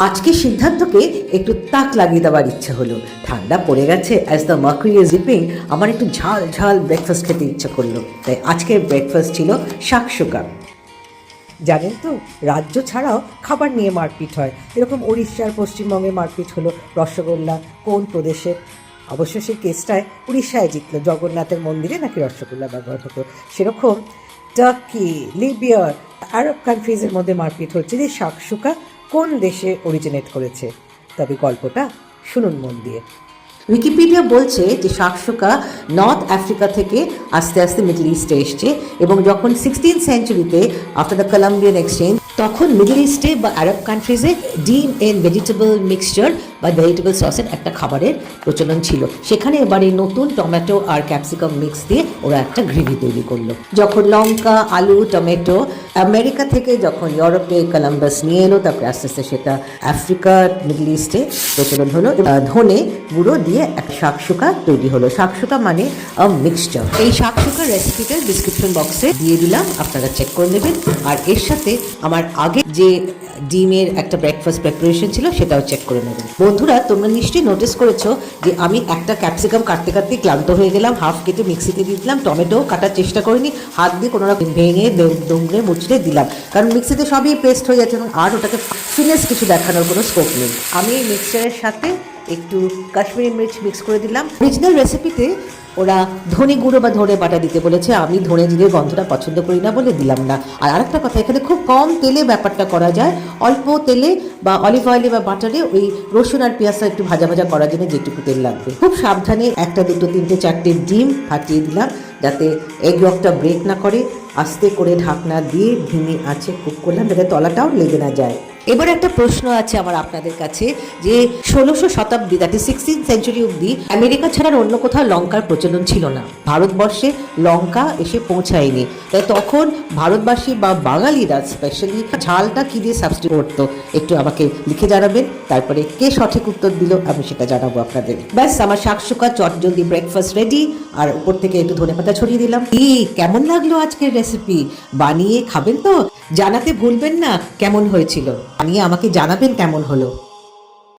আজকে সিদ্ধান্তকে একটু তাক লাগিয়ে দেওয়ার ইচ্ছা হলো। ঠান্ডা পড়ে গেছে, as the mercury is dipping, আমার একটু ঝাল ঝাল ব্রেকফাস্ট খেতে ইচ্ছা করলো। তাই আজকের ব্রেকফাস্ট ছিল শাকসুকা। জানেন তো, রাজ্য ছাড়াও খাবার নিয়ে মারপিট হয়। এরকম উড়িষ্যার পশ্চিমবঙ্গে মারপিট হলো রসগোল্লা কোন প্রদেশের। অবশ্য সেই কেসটায় উড়িষ্যায় জিতলো, জগন্নাথের মন্দিরে নাকি রসগোল্লা ব্যবহার হতো। সেরকম টার্কি, লিবিয়া, আরব কান্ট্রিজের মধ্যে মারপিট হচ্ছে যে শাকসুকা কোন দেশে অরিজিনেট করেছে। তবে গল্পটা শুনুন মন দিয়ে। উইকিপিডিয়া বলছে যে শাকসুকা নর্থ আফ্রিকা থেকে আস্তে আস্তে মিডল ইস্টে এসছে এবং যখন 16th সেঞ্চুরিতে আফটার দ্য কলম্বিয়ান এক্সচেঞ্জ, তখন মিডল ইস্টে বা আরব কান্ট্রিজে ডিম এন্ড ভেজিটেবল মিক্সচার বা ভেজিটেবল সসের একটা খাবারের প্রচলন ছিল। সেখানে এবারে নতুন টমেটো আর ক্যাপসিকাম মিক্স দিয়ে ওরা একটা গ্রেভি তৈরি করলো। যখন লঙ্কা, আলু, টমেটো আমেরিকা থেকে যখন ইউরোপে কলম্বাস নিয়ে এলো, তারপরে আস্তে আস্তে সেটা আফ্রিকা, মিডল ইস্টে প্রচলন হলো। ধনে গুঁড়ো দিয়ে একটা শাকসুকা তৈরি হলো। শাকসুকা মানে মিক্সচার। এই শাকসুকার রেসিপিটা ডিসক্রিপশন বক্সে দিয়ে দিলাম, আপনারা চেক করে নেবেন। আর এর সাথে আমার আগে যে ডিমের একটা ব্রেকফাস্ট প্রিপারেশন ছিল সেটাও চেক করে নেবেন। বন্ধুরা, তোমরা নিশ্চয়ই নোটিস করেছো যে আমি একটা ক্যাপসিকাম কাটতে কাটতে ক্লান্ত হয়ে গেলাম, হাফ কেটে মিক্সিতে দিয়ে দিলাম। টমেটো কাটার চেষ্টা করিনি, হাত দিয়ে কোনো রকম ভেঙে দুমড়ে মুচড়ে দিলাম, কারণ মিক্সিতে সবই পেস্ট হয়ে যাচ্ছে এবং আর ওটাকে ফিনেস কিছু দেখানোর কোনো স্কোপ নেই। আমি এই মিক্সচারের সাথে একটু কাশ্মীরি মির্চ মিক্স করে দিলাম। অরিজিনাল রেসিপিতে ওরা ধনে গুঁড়ো বা ধনে বাটা দিতে বলেছে, আমি ধনে জিরের গন্ধটা পছন্দ করি না বলে দিলাম না। আর আরেকটা কথা, এখানে খুব কম তেলে ব্যাপারটা করা যায়। অল্প তেলে বা অলিভ অয়েলে বা বাটারে ওই রসুন আর পেঁয়াজটা একটু ভাজা ভাজা করার জন্য যেটুকু তেল লাগবে। খুব সাবধানে একটা, দুটো, তিনটে, চারটে ডিম ফাটিয়ে দিলাম যাতে এগ ইয়কটা ব্রেক না করে। আস্তে করে ঢাকনা দিয়ে ধিমে আঁচে কুক করলাম যাতে তলাটাও লেগে না যায়। এবার একটা প্রশ্ন আছে আমার আপনাদের কাছে, যে 16শো শতাব্দী, দ্যাট ইজ 16th সেঞ্চুরি অব্দি আমেরিকা ছাড়ার অন্য কোথাও লঙ্কার প্রচলন ছিল না। ভারতবর্ষে লঙ্কা এসে পৌঁছায়নি, তাই তখন ভারতবাসী বা বাঙালিরা স্পেশালি ঝালটা কি দিয়ে সাবস্টিটিউট করতো, একটু আমাকে লিখে জানাবেন। তারপরে কে সঠিক উত্তর দিল আমি সেটা জানাবো আপনাদের। ব্যাস, আমার শাকসুকা চটজলদি ব্রেকফাস্ট রেডি। আর উপর থেকে একটু ধনেপাতা ছড়িয়ে দিলাম। কেমন লাগলো আজকের রেসিপি? বানিয়ে খাবেন তো? জানাতে ভুলবেন না কেমন হয়েছিল, বানিয়ে আমাকে জানাবেন কেমন হলো।